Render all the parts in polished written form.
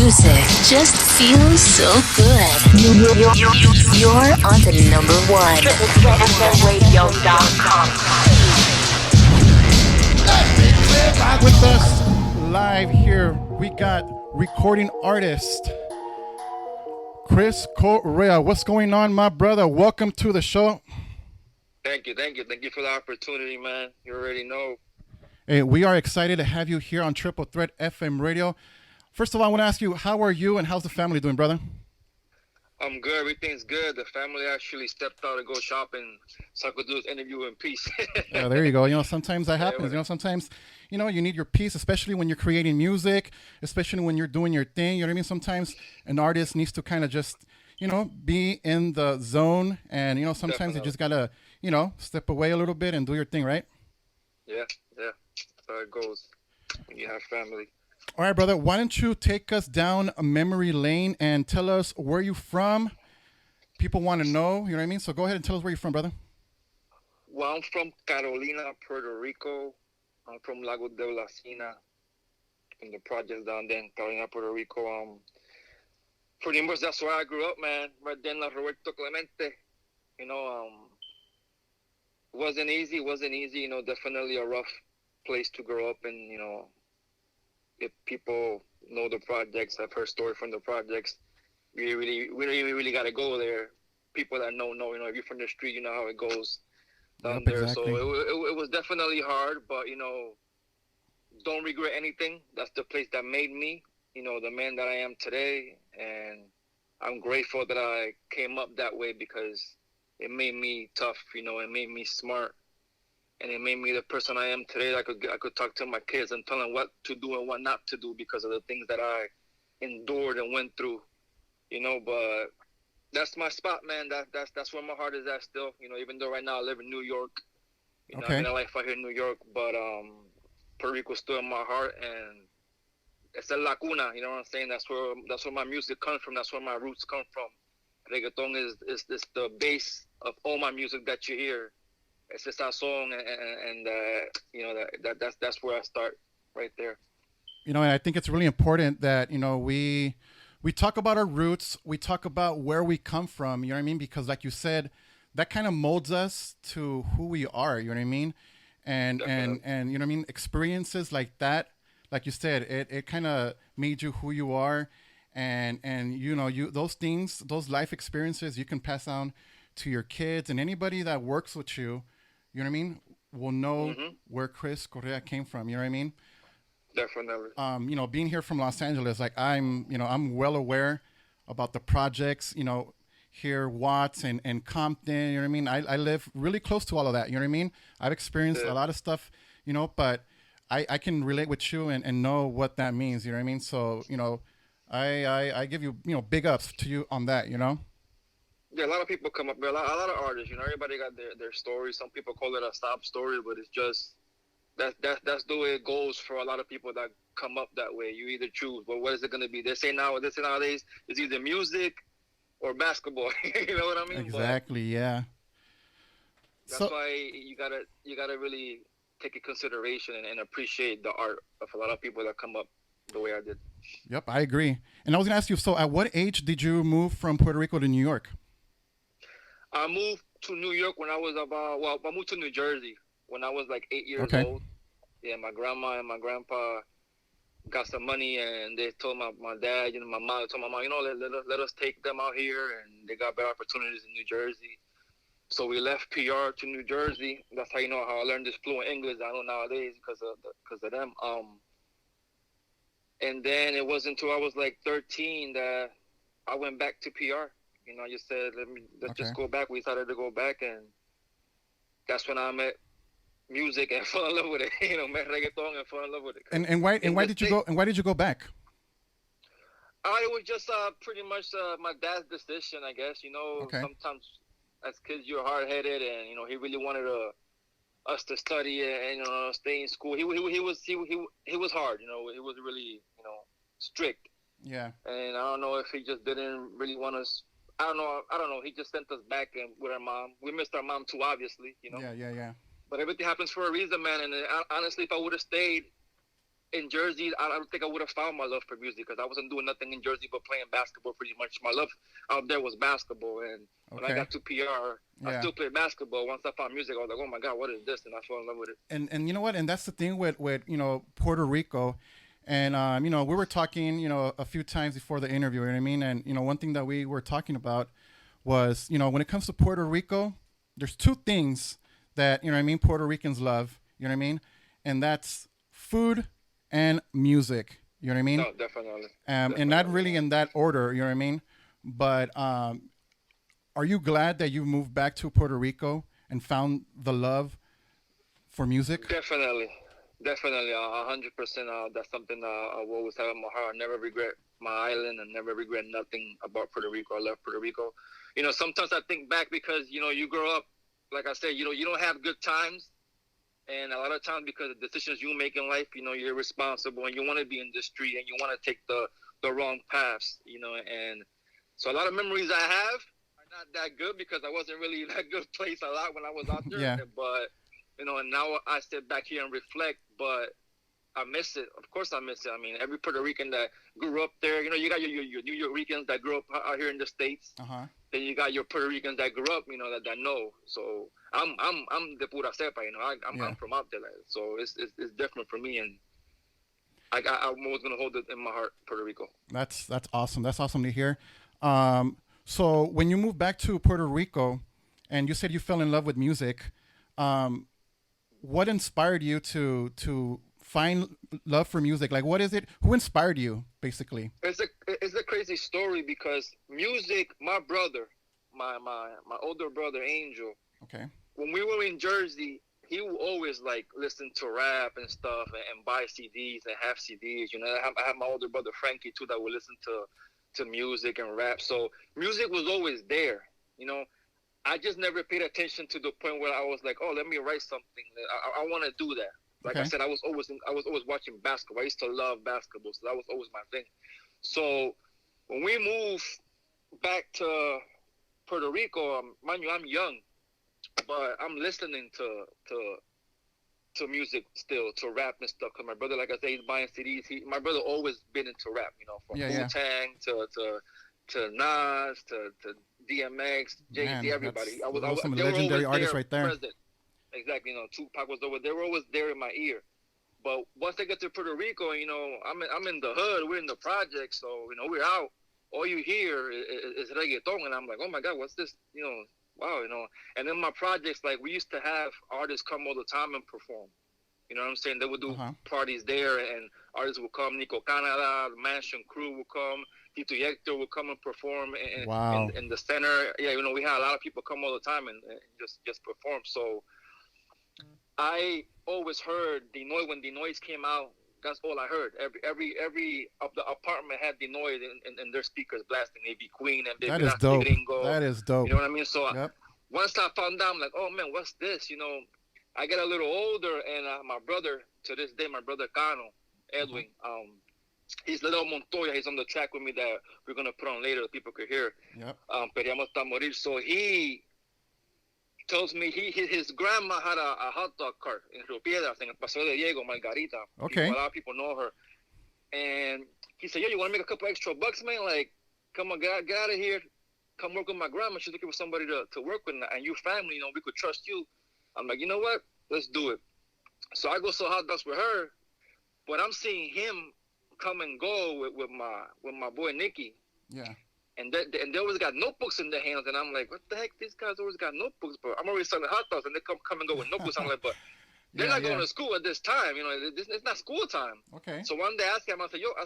music just feels so good. You're on the number one. Radio.com. Back with us live here, we got recording artist Chris Correa. What's going on, my brother? Welcome to the show. Thank you for the opportunity, man. You already know. Hey, we are excited to have you here on Triple Threat FM Radio. First of all, I want to ask you, how are you and how's the family doing, brother? I'm good. Everything's good. The family actually stepped out to go shopping so I could do this interview in peace. Yeah, there you go. Sometimes that happens. Sometimes, you need your peace, especially when you're creating music, especially when you're doing your thing. You know what I mean? Sometimes an artist needs to kind of just, be in the zone. And, sometimes Definitely. you just got to, step away a little bit and do your thing, right? Yeah. That's how it goes when you have family. All right, brother. Why don't you take us down a memory lane and tell us where you're from? People want to know, you know what I mean? So go ahead and tell us where you're from, brother. Well, I'm from Carolina, Puerto Rico. I'm from Lago de la Sina, from the projects down there in Carolina, Puerto Rico. Pretty much that's where I grew up, man. Right then, La Roberto Clemente. Wasn't easy. Definitely a rough place to grow up in, if people know the projects, I've heard stories from the projects. We really got to go there. People that know. If you're from the street, you know how it goes down there. Exactly. So it was definitely hard, but don't regret anything. That's the place that made me, the man that I am today, and I'm grateful that I came up that way because it made me tough. It made me smart. And it made me the person I am today. I could talk to my kids and tell them what to do and what not to do because of the things that I endured and went through. But that's my spot, man. That's where my heart is at still. Even though right now I live in New York. Okay. I mean, I life out here in New York, but Puerto Rico's still in my heart, and it's a lacuna. You know what I'm saying? That's where my music comes from. That's where my roots come from. Reggaeton is the base of all my music that you hear. It's just our song, and that's where I start right there. And I think it's really important that we talk about our roots, we talk about where we come from. You know what I mean? Because like you said, that kind of molds us to who we are. You know what I mean? And Definitely. and you know what I mean? Experiences like that, like you said, it kind of made you who you are, and you those things, those life experiences, you can pass on to your kids and anybody that works with you. You know what I mean? Will know where Chris Correa came from. You know what I mean? Definitely. Being here from Los Angeles, like I'm well aware about the projects, here, Watts and Compton, you know what I mean? I live really close to all of that. You know what I mean? I've experienced a lot of stuff, but I can relate with you and know what that means. You know what I mean? So, I give you, big ups to you on that, Yeah, a lot of people come up there. A lot of artists, everybody got their stories. Some people call it a sob story, but it's just that's the way it goes for a lot of people that come up that way. You either choose, but what is it going to be? They say nowadays it's either music or basketball. You know what I mean? Exactly. Yeah. That's why you gotta really take in consideration and appreciate the art of a lot of people that come up the way I did. Yep, I agree. And I was going to ask you, so at what age did you move from Puerto Rico to New York? I moved to New York when I was I moved to New Jersey when I was like 8 years old. Yeah, my grandma and my grandpa got some money, and they told my dad, my mom told my mom, let us take them out here, and they got better opportunities in New Jersey. So we left PR to New Jersey. That's how how I learned this fluent English I know nowadays because of them. And then it wasn't until I was like 13 that I went back to PR. I just said, let's just go back. We decided to go back, and that's when I met music and fell in love with it. Met reggaeton and fell in love with it. And why did you go? And why did you go back? It was just pretty much my dad's decision, I guess. Sometimes as kids you're hard headed, and he really wanted us to study and stay in school. He was hard. He was really strict. Yeah. And I don't know if he just didn't really want us. I don't know. He just sent us back with our mom. We missed our mom too, obviously. Yeah. But everything happens for a reason, man. And honestly, if I would have stayed, in Jersey, I don't think I would have found my love for music because I wasn't doing nothing in Jersey but playing basketball pretty much. My love out there was basketball. And when I got to PR, I still played basketball. Once I found music, I was like, oh my God, what is this? And I fell in love with it. And you know what? And that's the thing with Puerto Rico. And, we were talking, a few times before the interview, you know what I mean? And, one thing that we were talking about was, when it comes to Puerto Rico, there's two things that, Puerto Ricans love, you know what I mean? And that's food and music, you know what I mean? No, definitely. And not really in that order, you know what I mean? But are you glad that you moved back to Puerto Rico and found the love for music? Definitely. 100%. That's something I will always have in my heart. I never regret my island and never regret nothing about Puerto Rico. I love Puerto Rico. Sometimes I think back because, you grow up, like I said, you don't have good times. And a lot of times because of decisions you make in life, you're responsible and you want to be in the street and you want to take the wrong paths, and so a lot of memories I have are not that good because I wasn't really in that good place a lot when I was out there. Yeah. But, and now I sit back here and reflect, but I miss it. Of course I miss it. I mean, every Puerto Rican that grew up there, you got your New Yorkers that grew up out here in the States. Uh-huh. Then you got your Puerto Ricans that grew up, that know. So I'm the pura cepa, I'm from out there, so it's different for me, and I'm always gonna hold it in my heart, Puerto Rico. That's awesome. That's awesome to hear. So when you moved back to Puerto Rico, and you said you fell in love with music, what inspired you to find love for music? Like, what is it? Who inspired you, basically? It's a crazy story because music. My brother, my older brother Angel. Okay. When we were in Jersey, he would always like listen to rap and stuff and buy CDs and have CDs. I have my older brother Frankie too that would listen to music and rap. So music was always there. I just never paid attention to the point where I was like, oh, let me write something. I want to do that. Like I said, I was always watching basketball. I used to love basketball, so that was always my thing. So when we moved back to Puerto Rico, mind you, I'm young, but I'm listening to music still, to rap and stuff. Cause my brother, like I said, he's buying CDs. My brother always been into rap, from Wu-Tang to Nas to DMX, Jay-Z, everybody. I was some legendary artists right there. Present. Exactly, Tupac was over. They were always there in my ear. But once I get to Puerto Rico, I'm in the hood. We're in the project, so we're out. All you hear is reggaeton, and I'm like, oh my God, what's this? Wow, And then my projects, like we used to have artists come all the time and perform. You know what I'm saying? They would do parties there, and artists would come. Nico Canada, the Mansion Crew would come. Tito Yector would come and perform in the center. Yeah, we had a lot of people come all the time and just perform. So I always heard the noise when the noise came out. That's all I heard. Every of the apartment had the noise in their speakers blasting. Maybe Queen and That is dope. Gringo. That is dope. You know what I mean? So once I found out, I'm like, oh man, what's this? I get a little older, and my brother, to this day, my brother Cano, Edwin, he's Little Montoya. He's on the track with me that we're gonna put on later that people could hear. Yep. Perriamos Hasta Morir. So he tells me his grandma had a hot dog cart in Rio Piedras, in el Paseo de Diego, Margarita. Okay. A lot of people know her. And he said, yo, you want to make a couple extra bucks, man? Like, come on, get out of here. Come work with my grandma. She's looking for somebody to work with. And you family, we could trust you. I'm like, you know what? Let's do it. So I go sell hot dogs with her. But I'm seeing him come and go with my boy Nicky. Yeah. And they always got notebooks in their hands, and I'm like, what the heck? These guys always got notebooks, but I'm already selling hot dogs, and they come and go with notebooks. I'm like, but they're not going to school at this time, it's not school time. Okay. So one day I asked him, I said, yo, what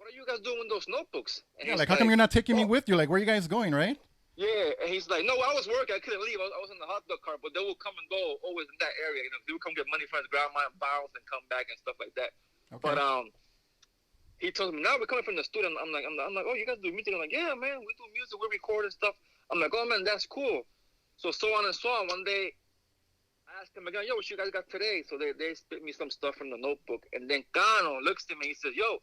are you guys doing with those notebooks? And like, how come you're not taking me with you? Like, where are you guys going, right? Yeah, and he's like, no, I was working, I couldn't leave. I was in the hot dog cart, but they will come and go always in that area. They would come get money from his grandma and bounce and come back and stuff like that. Okay. But he told me, now we're coming from the studio. I'm like, oh, you guys do music? I'm like, yeah, man, we do music, we record and stuff. I'm like, oh, man, that's cool. So on and so on. One day, I asked him again, yo, what you guys got today? So they spit me some stuff from the notebook. And then Cano looks at me, he says, yo,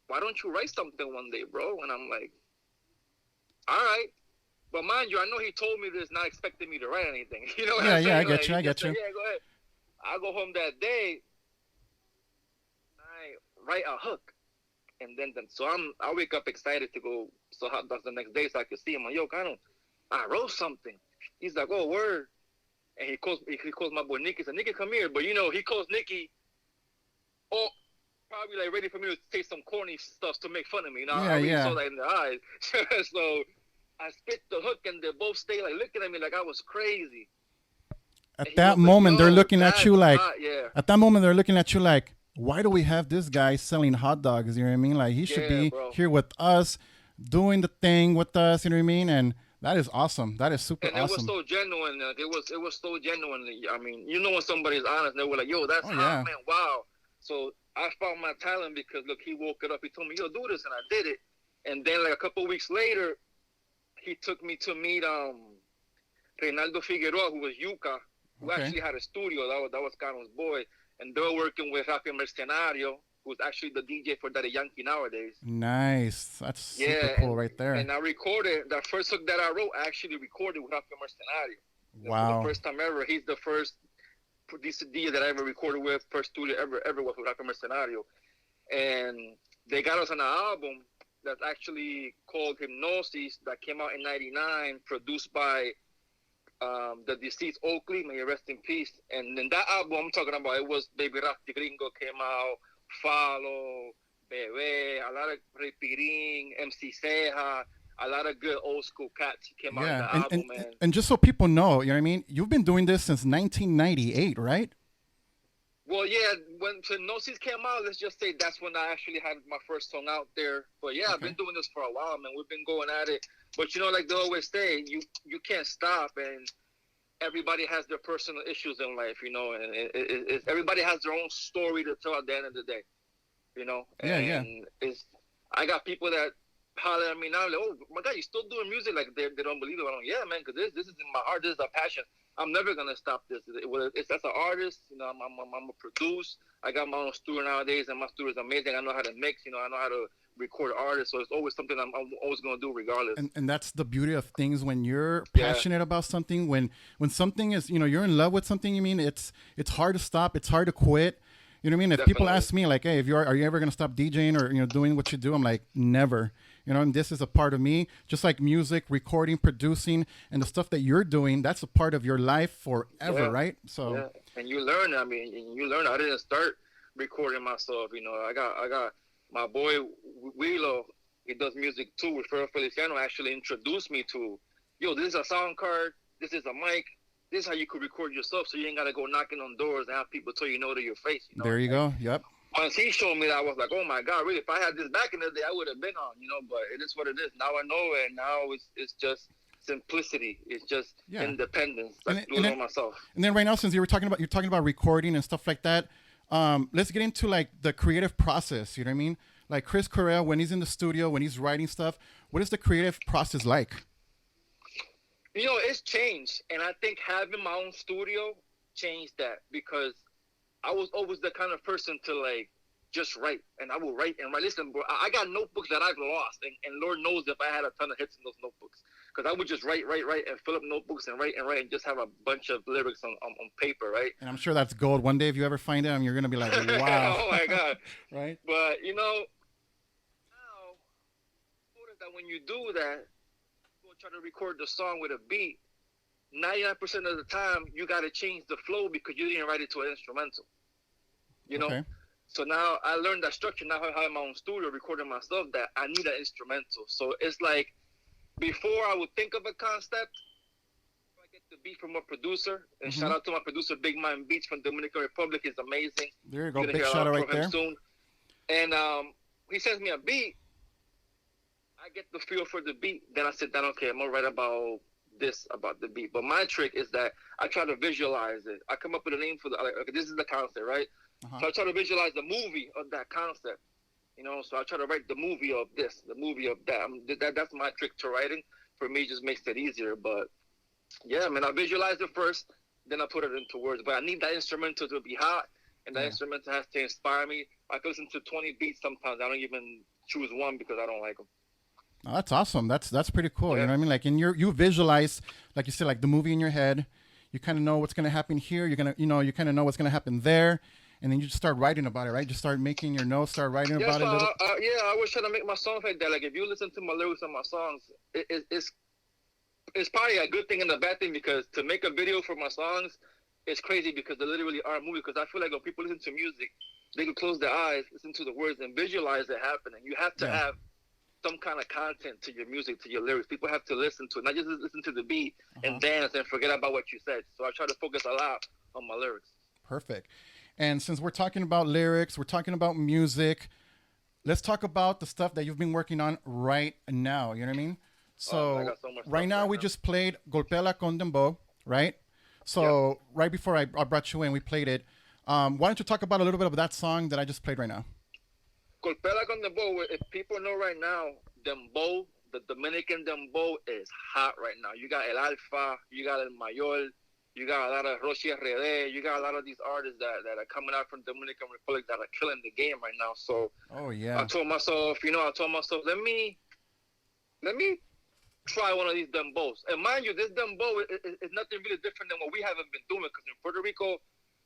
why don't you write something one day, bro? And I'm like, all right. But mind you, I know he told me this, not expecting me to write anything. You know what I'm saying? I get you. Yeah, go ahead. I go home that day. write a hook. And then so I wake up excited to go sell hot dogs the next day so I could see him. I'm like, yo, I wrote something. He's like, oh, word. And he calls my boy Nicky. He said, Nicky, come here. But, you know, he calls Nicky, oh, probably like ready for me to say some corny stuff to make fun of me. You know, I really saw that in the eyes. So I spit the hook and they both stay like looking at me like I was crazy. At that moment, they're looking at you like, at that moment, they're looking at you like, why do we have this guy selling hot dogs? You know what I mean? Like, he should be here with us, doing the thing with us. You know what I mean? And that is awesome. That is super awesome. And it was so genuine. It was so genuine. I mean, you know when somebody's honest, they were like, yo, that's hot, man. Wow. So I found my talent because, look, he woke it up. He told me, yo, do this. And I did it. And then, like, a couple of weeks later, he took me to meet Reinaldo Figueroa, who was Yuca, who actually had a studio. That was Cano's boy. And they were working with Rafi Mercenario, who's actually the DJ for Daddy Yankee nowadays. Nice. That's super cool right there. And I recorded, the first hook that I wrote, I actually recorded with Rafi Mercenario. Wow. For the first time ever. He's the first producer DJ that I ever recorded with, first studio ever was with Rafi Mercenario. And they got us on an album that's actually called Hypnosis that came out in 99, produced by the deceased Oakley, may he rest in peace. And then that album I'm talking about, it was Baby Rafty Gringo came out, Follow, Bebe, a lot of Repirin, MC Ceja, a lot of good old school cats came out in the album, man. And just so people know, you know what I mean? You've been doing this since 1998, right? Well, yeah, when Hypnosis came out, let's just say that's when I actually had my first song out there. But yeah, I've been doing this for a while, man. We've been going at it. But you know, like they always say, you can't stop, and everybody has their personal issues in life, you know, and everybody has their own story to tell at the end of the day, you know. And I got people that holler at me now, like, oh my God, you still doing music? Like they don't believe it. I'm like, yeah, man, because this is in my heart. This is a passion. I'm never gonna stop this. As an artist, you know, I'm a produce. I got my own studio nowadays, and my studio is amazing. I know how to mix. You know, I know how to record artists. So it's always something I'm always gonna do, regardless. And that's the beauty of things when you're passionate about something. When something is, you know, you're in love with something. You mean it's hard to stop. It's hard to quit. You know what I mean? If people ask me like, hey, are you ever gonna stop DJing or, you know, doing what you do? I'm like, never. You know, and this is a part of me, just like music, recording, producing, and the stuff that you're doing. That's a part of your life forever, right? So, and you learn. I mean, I didn't start recording myself. You know, I got my boy Wilo. He does music too. With Feliciano, actually introduced me to, yo, this is a sound card. This is a mic. This is how you could record yourself, so you ain't gotta go knocking on doors and have people tell you no to your face. You know? There you go. Yep. Once he showed me that, I was like, oh my God, really? If I had this back in the day, I would have been on, you know. But it is what it is. Now I know it. Now it's just simplicity. It's just independence. I do it all myself. And then right now, since you're talking about recording and stuff like that, let's get into like the creative process. You know what I mean? Like Chris Correa, when he's in the studio, when he's writing stuff, what is the creative process like? You know, it's changed, and I think having my own studio changed that, because I was always the kind of person to like just write, and I will write and write. Listen, bro, I got notebooks that I've lost, and Lord knows if I had a ton of hits in those notebooks, because I would just write and fill up notebooks and write and just have a bunch of lyrics on paper, right? And I'm sure that's gold. One day if you ever find it, you're gonna be like, wow. Oh my God. Right? But you know, now notice that when you do that, go try to record the song with a beat. 99% of the time, you got to change the flow because you didn't write it to an instrumental. You know? So now I learned that structure. Now I have my own studio recording myself, that I need an instrumental. So it's like, before I would think of a concept, I get the beat from a producer. And shout out to my producer, Big Mind Beats from Dominican Republic. He's amazing. There you go. Big shout out right there. Soon. And he sends me a beat. I get the feel for the beat. Then I sit down, okay, I'm going to write about this, about the beat. But my trick is that I try to visualize it. I come up with a name for okay, this is the concept, right? So I try to visualize the movie of that concept, you know. So I try to write the movie of this, the movie of that. That's my trick to writing. For me, it just makes it easier. But yeah, man, I visualize it first, then I put it into words. But I need that instrumental to be hot, and that instrumental has to inspire me. I can listen to 20 beats sometimes. I don't even choose one because I don't like them. Oh, that's awesome. That's pretty cool. You know what I mean? Like, you visualize, like you said, like the movie in your head. You kind of know what's going to happen here. You kind of know what's going to happen there. and then you just start writing about it, right? Just start making your notes, start writing Yeah, about it. I was trying to make my songs like that. Like if you listen to my lyrics on my songs, it's probably a good thing and a bad thing, because to make a video for my songs, it's crazy because they literally are a movie. Because I feel like when people listen to music, they can close their eyes, listen to the words, and visualize it happening. You have to have some kind of content to your music, to your lyrics. People have to listen to it, not just listen to the beat and dance and forget about what you said. So I try to focus a lot on my lyrics. Perfect. And since we're talking about lyrics, we're talking about music, let's talk about the stuff that you've been working on right now. You know what I mean? So, right now we just played Golpeala con Dembow, right? So right before I brought you in, we played it. Why don't you talk about a little bit of that song that I just played right now? Golpeala con Dembow, if people know right now, Dembow, the Dominican Dembow is hot right now. You got El Alfa, you got El Mayor, you got a lot of Roshi RD, you got a lot of these artists that are coming out from Dominican Republic that are killing the game right now. So I told myself, let me try one of these dembows. And mind you, this dembow is nothing really different than what we haven't been doing, because in Puerto Rico,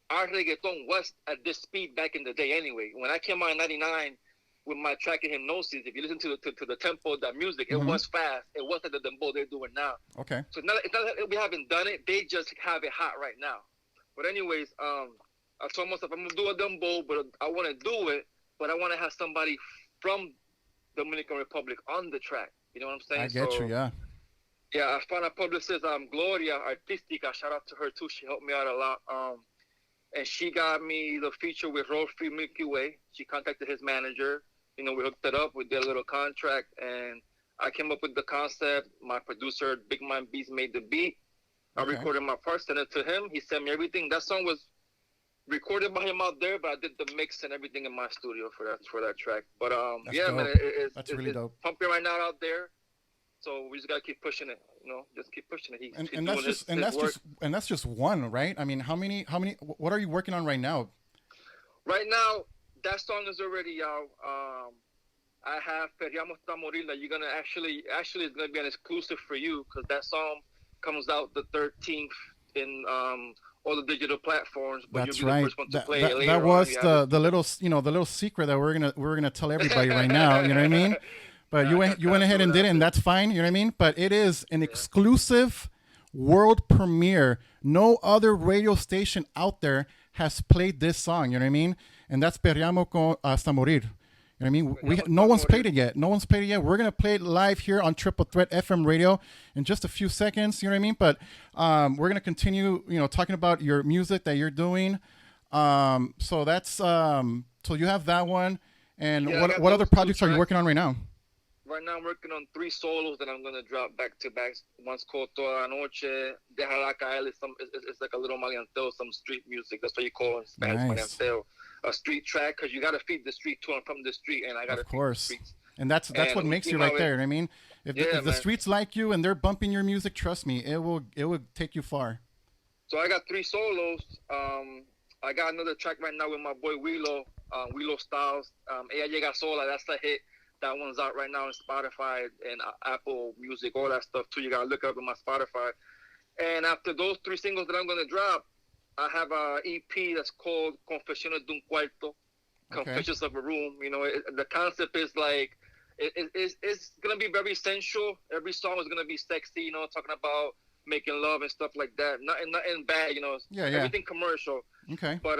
our reggaeton was at this speed back in the day anyway. When I came out in 99 with my track in Hypnosis, if you listen to the tempo of that music, it was fast. It wasn't the dembow they're doing now. Okay. So it's not that we haven't done it. They just have it hot right now. But anyways, I told myself I'm going to do a dembow, but I want to do it, but I want to have somebody from Dominican Republic on the track. You know what I'm saying? I get you, yeah. Yeah, I found a publicist, Gloria Artistica. Shout out to her, too. She helped me out a lot. And she got me the feature with Road Free Milky Way. She contacted his manager. You know, we hooked it up. We did a little contract. And I came up with the concept. My producer, Big Man Beats, made the beat. I recorded my part, sent it to him. He sent me everything. That song was recorded by him out there, but I did the mix and everything in my studio for that track. But dope. Man, that's really dope. Pumping right now out there. So we just gotta keep pushing it, just keep pushing it. That's just one, right? I mean, how many? What are you working on right now? Right now, that song is already out. I have Perriamos Hasta Morir that you're gonna actually it's gonna be an exclusive for you, because that song comes out the 13th in all the digital platforms. But that's you'll be right. The first one to play it later that was the little secret that we're gonna tell everybody right now. You know what I mean? But you went ahead and did it, and that's fine. You know what I mean? But it is an exclusive world premiere. No other radio station out there has played this song. You know what I mean? And that's Perriamos Hasta Morir. You know what I mean? No one's played it yet. We're gonna play it live here on Triple Threat FM Radio in just a few seconds. You know what I mean? But we're gonna continue, talking about your music that you're doing. So that's so you have that one. And what other projects are you working on right now? Right now I'm working on 3 solos that I'm gonna drop back to back. One's called Toda la Noche. Déjala caer. It's like a little maleanteo, some street music. That's what you call in Spanish, maleanteo. A street track, because you gotta feed the street to and from the street, and I gotta feed the streets. And that's what makes you right there. You know what I mean? If the streets like you and they're bumping your music, trust me, it will take you far. So I got 3 solos. I got another track right now with my boy Willow Styles. Ella Llega Sola. That's a hit. That one's out right now on Spotify and Apple Music, all that stuff too. You gotta look up in my Spotify. And after those 3 singles that I'm gonna drop, I have a EP that's called Confesiones de un Cuarto, Confessions of a Room. The concept is like it's gonna be very sensual. Every song is gonna be sexy. Talking about making love and stuff like that. Nothing bad. Everything commercial. Okay. But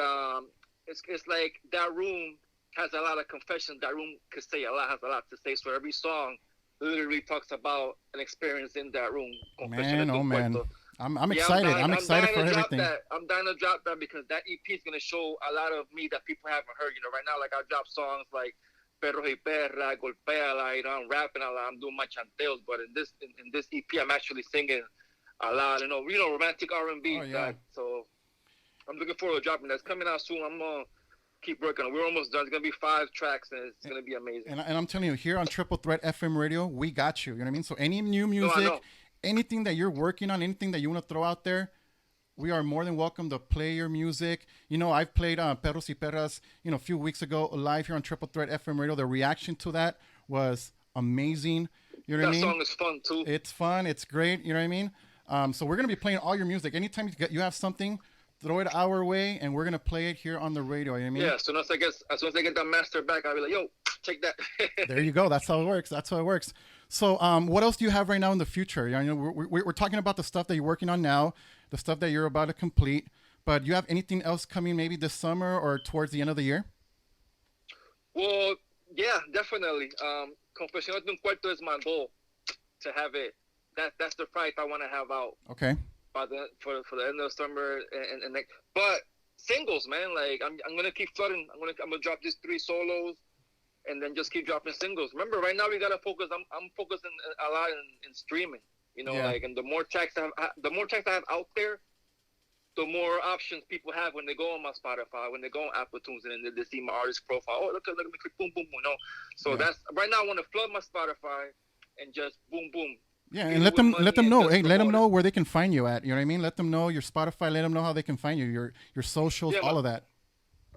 it's like that room has a lot of confessions. That room could say a lot, has a lot to say. So every song literally talks about an experience in that room. Man, oh man. I'm excited. I'm excited for everything. I'm dying to drop that, because that EP is going to show a lot of me that people haven't heard. Right now, like I drop songs like Perro y Perra, Golpeala, I'm rapping a lot, I'm doing my chanteos, but in this EP, I'm actually singing a lot, romantic R&B. Oh, yeah. So I'm looking forward to dropping that. It's coming out soon. I'm going to keep working on it. We're almost done. It's going to be 5 tracks, and it's going to be amazing. And I'm telling you, here on Triple Threat FM Radio, we got you. You know what I mean? So any new music, anything that you're working on, anything that you want to throw out there, we are more than welcome to play your music. I've played Perros y Perras, a few weeks ago live here on Triple Threat FM Radio. The reaction to that was amazing. You know what I mean? That song is fun, too. It's fun. It's great. You know what I mean? So we're going to be playing all your music. Anytime you have something, throw it our way, and we're gonna play it here on the radio. You know what I mean? Yeah. As soon as I get that master back, I'll be like, yo, take that. There you go. That's how it works. That's how it works. So, what else do you have right now in the future? You know, we're talking about the stuff that you're working on now, the stuff that you're about to complete. But do you have anything else coming maybe this summer or towards the end of the year? Well, yeah, definitely. Confesiones de un Puerto is my goal to have it. That's the project I want to have out. Okay. For the end of the summer and like, but singles, man. Like I'm gonna keep flooding. I'm gonna drop these 3 solos, and then just keep dropping singles. Remember, right now we gotta focus. I'm focusing a lot in streaming. You know, like, and the more tracks I have out there, the more options people have when they go on my Spotify, when they go on Apple Tunes, and then they see my artist profile. Oh, look at me, click, boom, boom, boom. You know, so that's right now. I want to flood my Spotify and just boom, boom. Yeah, and let them know. Hey, let them know where they can find you at. You know what I mean? Let them know your Spotify. Let them know how they can find you. Your socials, all of that.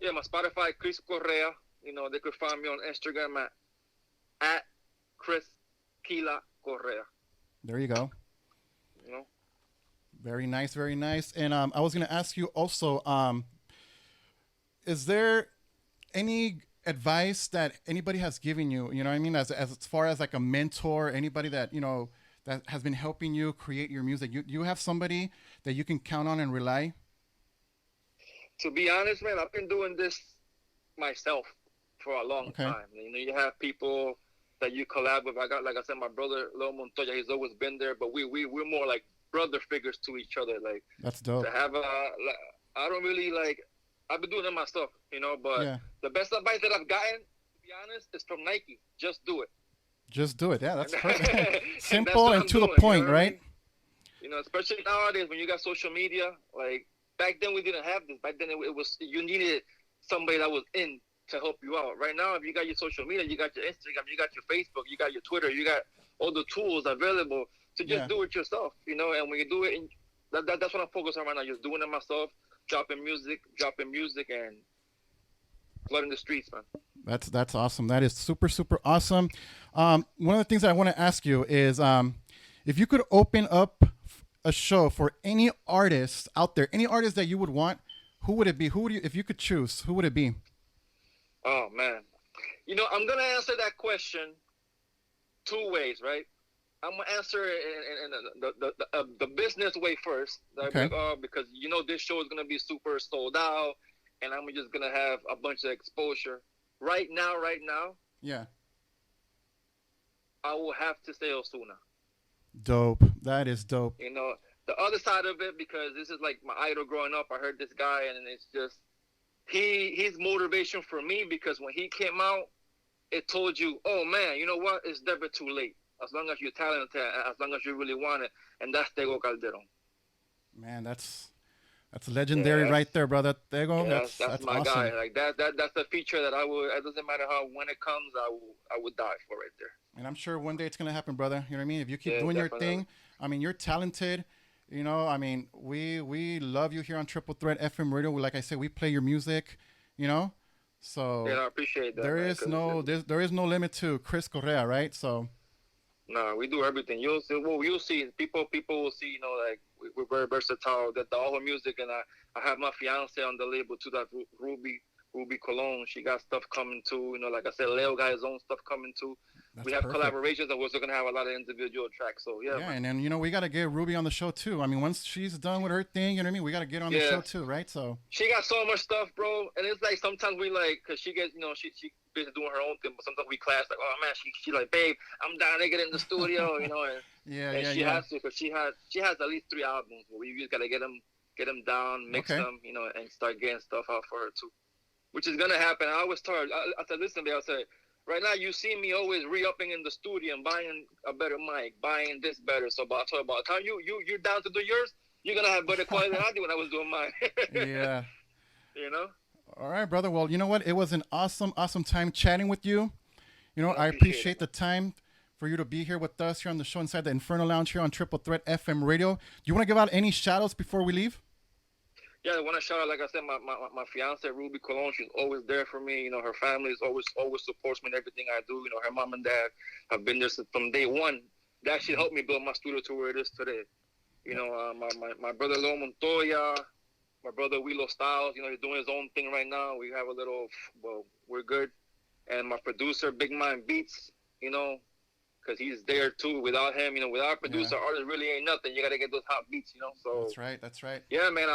Yeah, my Spotify, Chris Correa. You know, they could find me on Instagram at Chris Kila Correa. There you go. You know. Very nice, very nice. And I was gonna ask you also, is there any advice that anybody has given you? You know what I mean? As far as like a mentor, anybody that that has been helping you create your music. You have somebody that you can count on and rely? To be honest, man, I've been doing this myself for a long time. You know, you have people that you collab with. I got, like I said, my brother, Leo Montoya, he's always been there, but we're more like brother figures to each other. Like, that's dope. To have I don't really like, I've been doing it myself, you know, but the best advice that I've gotten, to be honest, is from Nike. Just do it. Just do it. Yeah, that's perfect. Simple and to the point, you know, right? You know, especially nowadays when you got social media. Like, back then we didn't have this. Back then it was, you needed somebody that was in to help you out. Right now, if you got your social media, you got your Instagram, you got your Facebook, you got your Twitter, you got all the tools available to just do it yourself, you know. And when you do it, that's what I'm focused on right now. Just doing it myself, dropping music, and flooding the streets, man. That's awesome. That is super, super awesome. One of the things that I want to ask you is, if you could open up a show for any artist out there, any artist that you would want, who would it be? Who would you, if you could choose, who would it be? Oh man, you know, I'm gonna answer that question 2 ways, right? I'm gonna answer it in the business way first, okay. Because you know this show is gonna be super sold out, and I'm just gonna have a bunch of exposure. Right now, yeah, I will have to say Ozuna. Dope. That is dope. You know, the other side of it, because this is like my idol growing up. I heard this guy, and it's just he's motivation for me, because when he came out, it told you, oh man, you know what? It's never too late. As long as you're talented, as long as you really want it, and that's Tego Calderon. Man, that's legendary right there, brother. Tego, that's my awesome guy. Like that's the feature that I would. It doesn't matter when it comes, I would die for right there. And I'm sure one day it's gonna happen, brother. You know what I mean? If you keep doing definitely your thing, I mean, you're talented. You know, I mean, we love you here on Triple Threat FM Radio. Like I said, we play your music. You know, so I appreciate that. There is no limit to Chris Correa, right? So. No, we do everything. You'll see. People will see. You know, like we're very versatile. That all her music, and I have my fiance on the label too. That Ruby Cologne. She got stuff coming too. You know, like I said, Leo got his own stuff coming too. That's we have perfect collaborations, and we're still gonna have a lot of individual tracks. So yeah. And then we gotta get Ruby on the show too. I mean, once she's done with her thing, you know what I mean. We gotta get on the show too, right? So she got so much stuff, bro. And it's like sometimes we like, cause she gets, she busy doing her own thing, but sometimes we clash like, oh man, she like, babe, I'm down to get in the studio, you know. And she has to, cause she has at least 3 albums. But we just gotta get them down, mix them, you know, and start getting stuff out for her too, which is gonna happen. I always told her, I said, listen, babe, I said, right now, you see me always re-upping in the studio and buying a better mic, buying this better. So by the time you're down to do yours, you're going to have better quality than I did when I was doing mine. Yeah. You know? All right, brother. Well, you know what? It was an awesome, awesome time chatting with you. You know, I appreciate the time for you to be here with us here on the show inside the Inferno Lounge here on Triple Threat FM Radio. Do you want to give out any shout-outs before we leave? Yeah, I want to shout out, like I said, my fiance, Ruby Cologne. She's always there for me. You know, her family is always supports me in everything I do. You know, her mom and dad have been there from day one. They actually helped me build my studio to where it is today. You know, my brother, Leo Montoya, My brother Wilo Styles, he's doing his own thing right now. We have we're good. And my producer, Big Mind Beats, because he's there too. Without him, without a producer, artist really ain't nothing. You got to get those hot beats, So That's right. Yeah, man.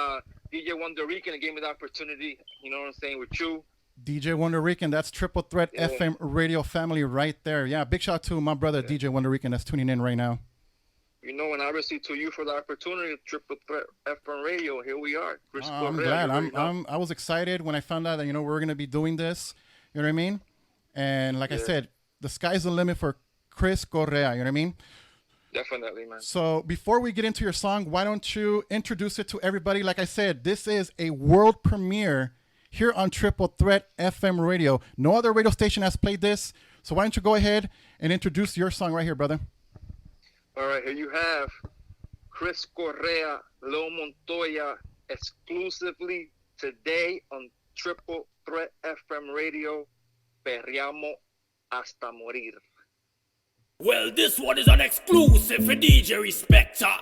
DJ Wonder Rican gave me the opportunity, you know what I'm saying, with you. DJ Wonder Rican, that's Triple Threat FM radio family right there. Yeah, big shout out to my brother DJ Wonder Rican that's tuning in right now. And obviously to you for the opportunity, Triple Threat FM radio. Here we are. Chris Correa, I'm glad. I was excited when I found out that we're gonna be doing this. You know what I mean? And like I said, the sky's the limit for Chris Correa. You know what I mean? Definitely, man. So before we get into your song, why don't you introduce it to everybody? Like I said, this is a world premiere here on Triple Threat FM radio. No other radio station has played this. So why don't you go ahead and introduce your song right here, brother? All right, here you have Chris Correa, Lil Montoya, exclusively today on Triple Threat FM radio, Perriamos Hasta Morir. Well, this one is an exclusive for DJ Respector,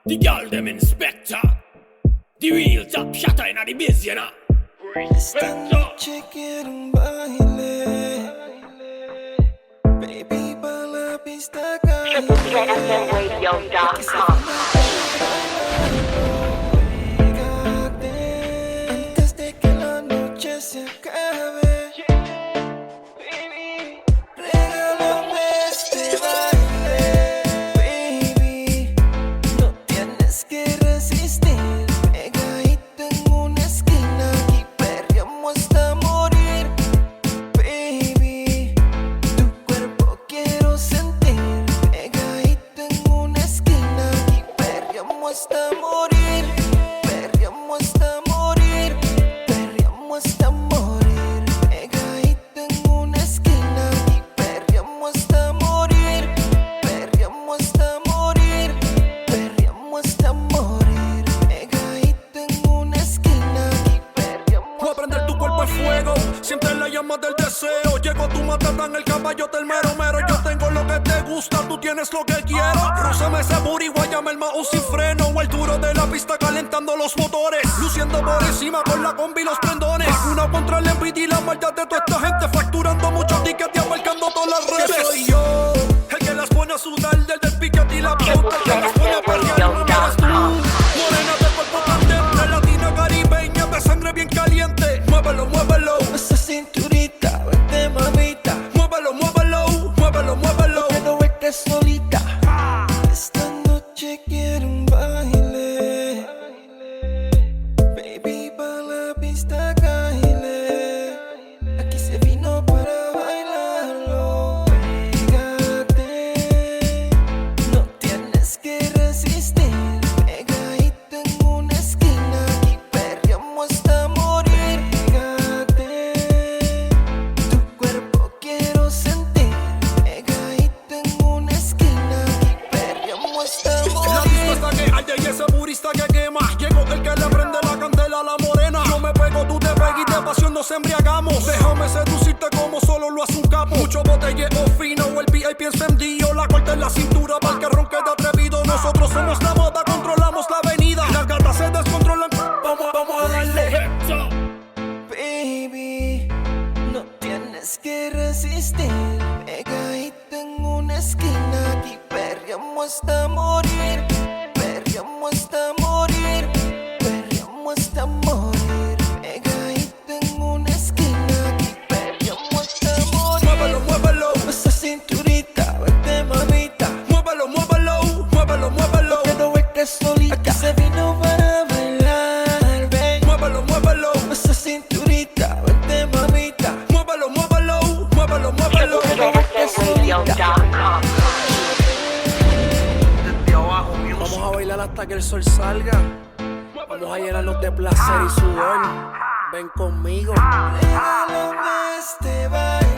the girl them inspector, the real top shatter in the biz, Esta noche quiero un baile, baby, pa' la pista calle. TripleThreatFMRadio.com. Antes de que la noche se acabe, baby, regálame este baile, baby, no tienes que resistir. Pegadito en una esquina y perreamos hasta morir, baby, tu cuerpo quiero sentir. Pegadito en una esquina y perreamos hasta morir, perreamos hasta morir, perreamos hasta morir. Pegadito en una esquina y perreamos hasta morir, perreamos hasta morir, perreamos hasta morir. Pegadito en una esquina y perreamos. Voy a prender tu cuerpo al fuego, siente la llama del deseo. Llego tu matata en el caballo del mero mero. Yo tengo lo que te gusta, tú tienes lo que quiero. Rózame ese booty, guayame el mouse sin freno. O el duro de la pista calentando los motores, luciendo por encima con la combi y los prendones. Vacuna contra el envidia y la maldad de toda esta gente, facturando muchos tickets y abarcando todas las redes. Que soy yo, el que las pone a sudar del piquete y la puta, el que las pone a perrear, no eres tú. Morena de cuerpo candente, latina caribeña de sangre bien caliente. Muévelo, muévelo. Esa cinturita, vente mamita. Muévelo, muévelo, muévelo, muévelo. No quiero verte solita. Esta noche quiero un baile, baby, pa' la pista caile. Aquí se vino para bailarlo. Pégate, no tienes que resistir. Pegadito en una esquina y perreamos hasta morir. Pégate, tu cuerpo quiero sentir. Pegadito en una esquina y perreamos hasta La morir. disco está que arde y ese purista que quema. Llegó el que le prende la candela a la morena. Yo me pego, tú te pegas y de pasión nos embriagamos. Déjame seducirte como solo lo hace un capo. Mucho botelleo fino, el VIP encendido. La corta en la cintura para el que ronque de atrevido. Nosotros somos la moda, controlamos la avenida. Las gatas se descontrolan, vamos a darle. Baby, no tienes que resistir. Pegadito en una esquina y perreamos hasta morir, perreamos hasta morir, perreamos hasta morir. Pegadito en una esquina y perreamos hasta morir. Muévelo, muévelo. Esa cinturita, vente mamita. Muévelo, muévelo, muévelo, muévelo. No quiero verte solita. Aquí se vino para bailar, baby. Muévelo, muévelo. Esa cinturita, vente mamita. Muévelo, muévelo, muévelo, muévelo. TripleThreatFMRadio.com. Vamos a bailar hasta que el sol salga. Vamos a llenarnos de placer y sudor. Ven conmigo. Regálame este baile.